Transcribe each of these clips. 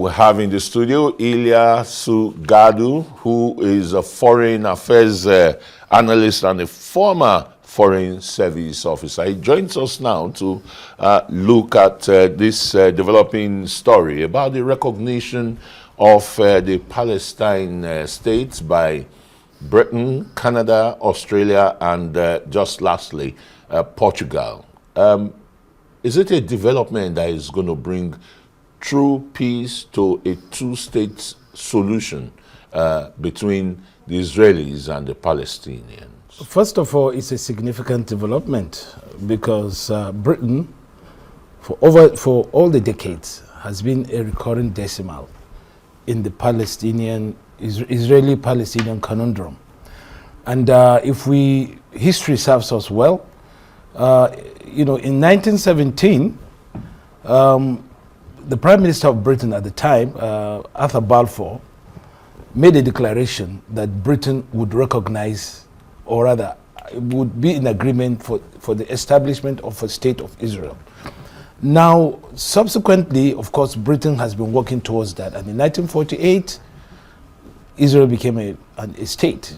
we have in the studio Ilyasu Gadu, who is a foreign affairs analyst and a former foreign service officer. He joins us now to look at this developing story about the recognition of the Palestine state by Britain, Canada, Australia, and just lastly, Portugal. Is it a development that is going to bring true peace to a two-state solution between the Israelis and the Palestinians? First of all, it's a significant development because Britain, for all the decades, has been a recurring decimal in the Israeli-Palestinian conundrum. And if history serves us well, in 1917, the Prime Minister of Britain at the time, Arthur Balfour, made a declaration that Britain would recognize, or rather, would be in agreement for the establishment of a state of Israel. Now, subsequently, of course, Britain has been working towards that. And in 1948, Israel became a state.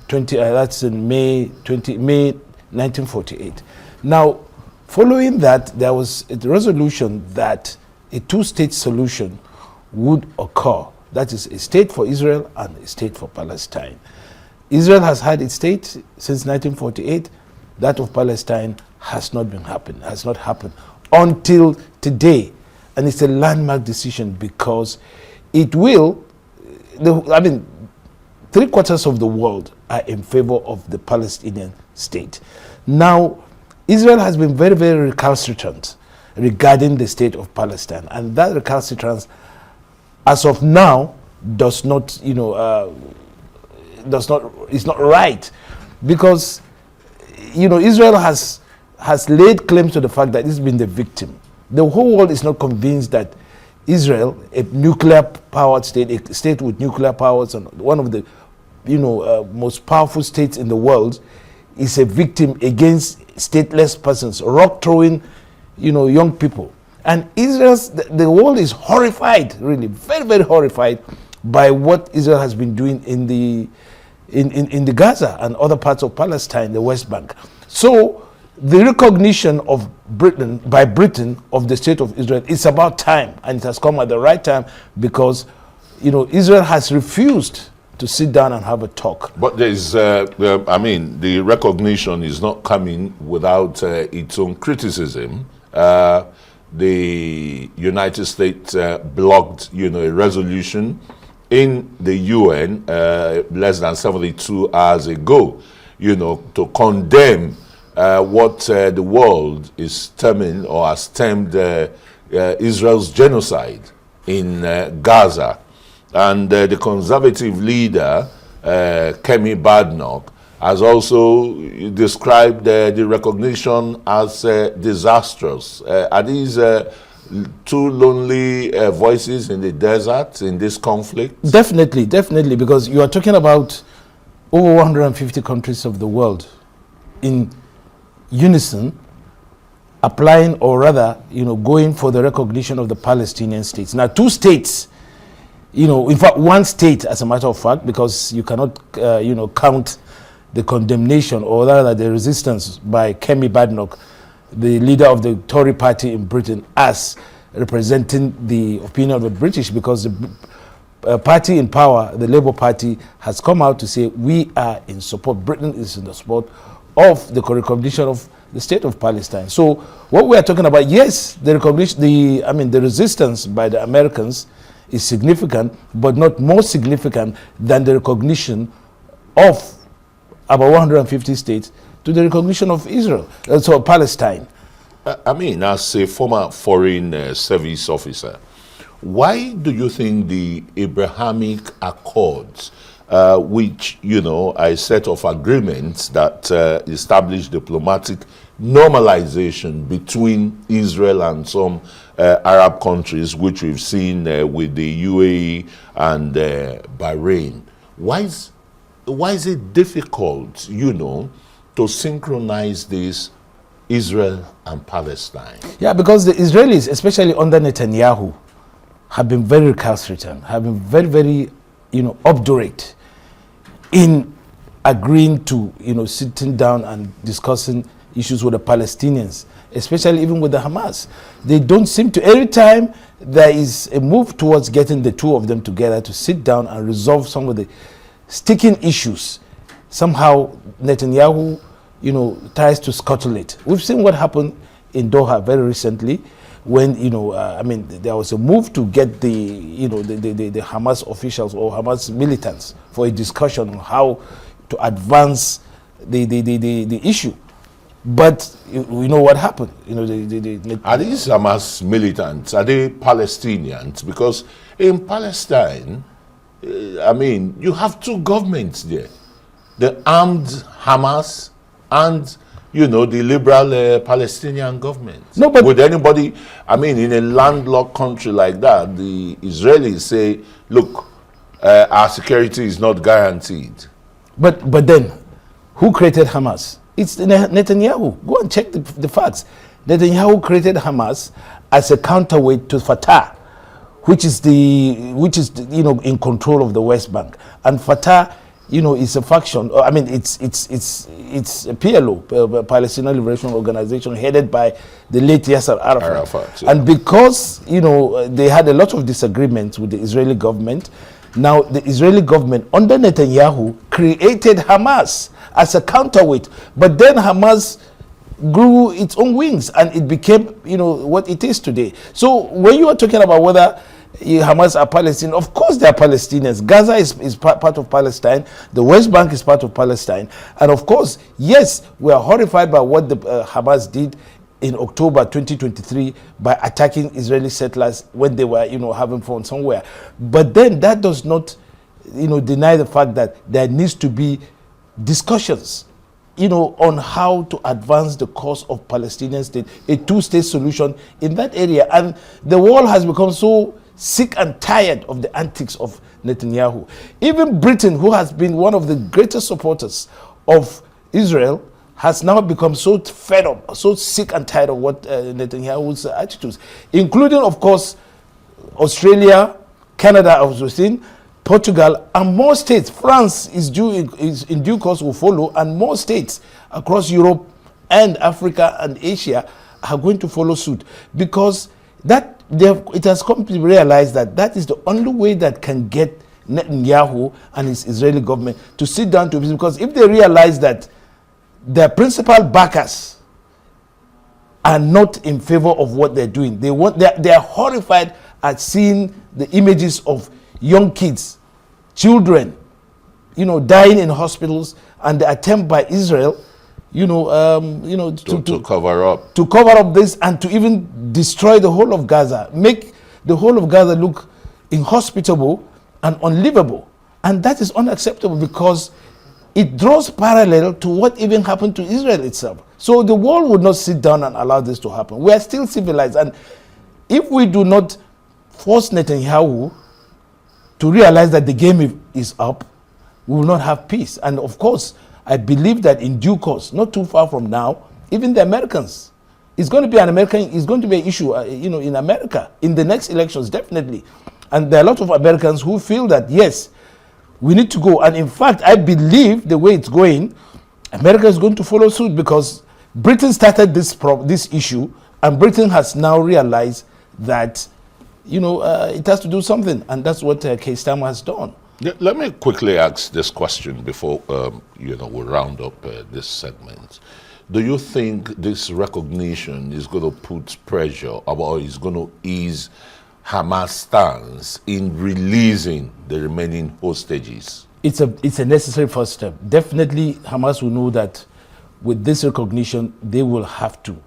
That's in May 1948. Now, following that, there was a resolution that a two-state solution would occur. That is a state for Israel and a state for Palestine. Israel has had its state since 1948. That of Palestine has not happened until today. And it's a landmark decision because it will, three-quarters of the world are in favor of the Palestinian state. Now, Israel has been very, very recalcitrant regarding the state of Palestine, and that recalcitrance, as of now, is not right, because Israel has laid claim to the fact that it's been the victim. The whole world is not convinced that Israel, a nuclear-powered state, a state with nuclear powers, and one of the most powerful states in the world, is a victim against stateless persons, rock-throwing, young people. And the world is horrified, really, very, very horrified by what Israel has been doing in the Gaza and other parts of Palestine, the West Bank. So the recognition of by Britain of the state of Israel is about time, and it has come at the right time because Israel has refused to sit down and have a talk. But there's, the recognition is not coming without its own criticism. The United States blocked, a resolution in the UN less than 72 hours ago, to condemn what the world is terming or has termed Israel's genocide in Gaza. And the conservative leader, Kemi Badnoch, has also described the recognition as disastrous. Are these two lonely voices in the desert in this conflict? Definitely, because you are talking about over 150 countries of the world in unison applying, or rather, going for the recognition of the Palestinian states. Now, two states, in fact, one state, as a matter of fact, because you cannot, count the condemnation, or rather the resistance by Kemi Badnoch, the leader of the Tory party in Britain, as representing the opinion of the British, because the party in power, the Labour Party, has come out to say we are in support, Britain is in the support of the recognition of the state of Palestine. So what we are talking about, yes, the recognition, the resistance by the Americans is significant, but not more significant than the recognition of about 150 states to the recognition of Israel, so Palestine. As a former foreign service officer, why do you think the Abrahamic Accords, which, are a set of agreements that establish diplomatic normalization between Israel and some Arab countries, which we've seen with the UAE and Bahrain, why is it difficult, to synchronize this Israel and Palestine? Yeah, because the Israelis, especially under Netanyahu, have been very recalcitrant, have been very, very, obdurate in agreeing to, sitting down and discussing issues with the Palestinians, especially even with the Hamas. They don't seem to, every time there is a move towards getting the two of them together to sit down and resolve some of the sticking issues, somehow Netanyahu, tries to scuttle it. We've seen what happened in Doha very recently when, there was a move to get the Hamas officials or Hamas militants for a discussion on how to advance the issue. But we know what happened. Are these Hamas militants? Are they Palestinians? Because in Palestine, you have two governments there: the armed Hamas and the liberal Palestinian government. No, but would anybody? In a landlocked country like that, the Israelis say, "Look, our security is not guaranteed." But then, who created Hamas? It's Netanyahu. Go and check the facts. Netanyahu created Hamas as a counterweight to Fatah, which is in control of the West Bank. And Fatah, is a faction. It's a PLO, Palestinian Liberation Organization, headed by the late Yasser Arafat. Yeah. And because they had a lot of disagreements with the Israeli government, now the Israeli government under Netanyahu created Hamas as a counterweight, but then Hamas grew its own wings and it became what it is today. So when you are talking about whether Hamas are Palestinian, of course they are Palestinians. Gaza is part of Palestine, the West Bank is part of Palestine, and of course, yes, we are horrified by what the Hamas did in October 2023 by attacking Israeli settlers when they were having fun somewhere. But then that does not deny the fact that there needs to be discussions on how to advance the cause of Palestinian state, a two-state solution in that area. And the world has become so sick and tired of the antics of Netanyahu. Even Britain, who has been one of the greatest supporters of Israel, has now become so fed up, so sick and tired of what Netanyahu's attitudes, including, of course, Australia, Canada, as we've seen, Portugal, and more states. France is in due course will follow, and more states across Europe and Africa and Asia are going to follow suit, because it has come to be realized that is the only way that can get Netanyahu and his Israeli government to sit down to business. Because if they realize that their principal backers are not in favor of what they're doing, they are horrified at seeing the images of young kids, children, dying in hospitals, and the attempt by Israel, to cover up this and to even destroy the whole of Gaza, make the whole of Gaza look inhospitable and unlivable. And that is unacceptable, because it draws parallel to what even happened to Israel itself. So the world would not sit down and allow this to happen. We are still civilized, and if we do not force Netanyahu to realize that the game is up, we will not have peace. And of course, I believe that in due course, not too far from now, even the Americans, it's going to be an issue, in America in the next elections, definitely. And there are a lot of Americans who feel that yes, we need to go. And in fact, I believe the way it's going, America is going to follow suit, because Britain started this issue, and Britain has now realized that it has to do something, and that's what Starmer has done. Yeah, let me quickly ask this question before we round up this segment. Do you think this recognition is going to put pressure, or is going to ease Hamas' stance in releasing the remaining hostages? It's a necessary first step. Definitely, Hamas will know that with this recognition, they will have to.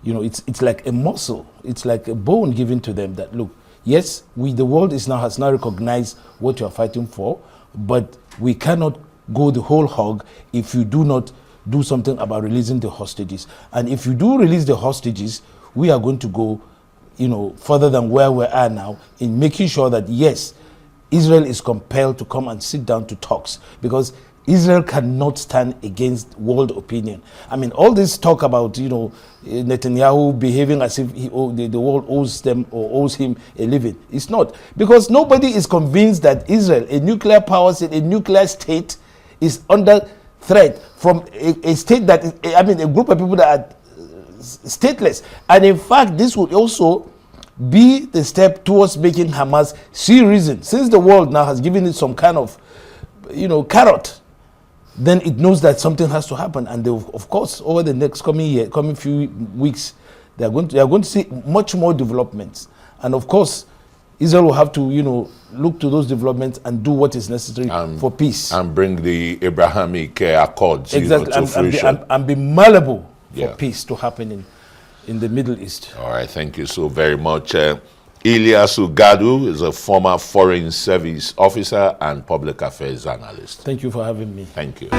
It's like a muscle. It's like a bone given to them that, look, yes, the world has now recognized what you are fighting for, but we cannot go the whole hog if you do not do something about releasing the hostages. And if you do release the hostages, we are going to go, further than where we are now in making sure that, yes, Israel is compelled to come and sit down to talks, because Israel cannot stand against world opinion. I mean, all this talk about, Netanyahu behaving as if the world owes them or owes him a living. It's not. Because nobody is convinced that Israel, a nuclear power state, a nuclear state, is under threat from a state that is, a group of people that are stateless. And in fact, this would also be the step towards making Hamas see reason. Since the world now has given it some kind of, carrot, then it knows that something has to happen. And they, of course, over the next coming few weeks, they are going to see much more developments. And of course, Israel will have to, look to those developments and do what is necessary for peace. And bring the Abrahamic Accords exactly. to fruition. And be malleable for peace to happen in the Middle East. All right, thank you so very much. Ilyasu Gadu is a former Foreign Service officer and public affairs analyst. Thank you for having me. Thank you.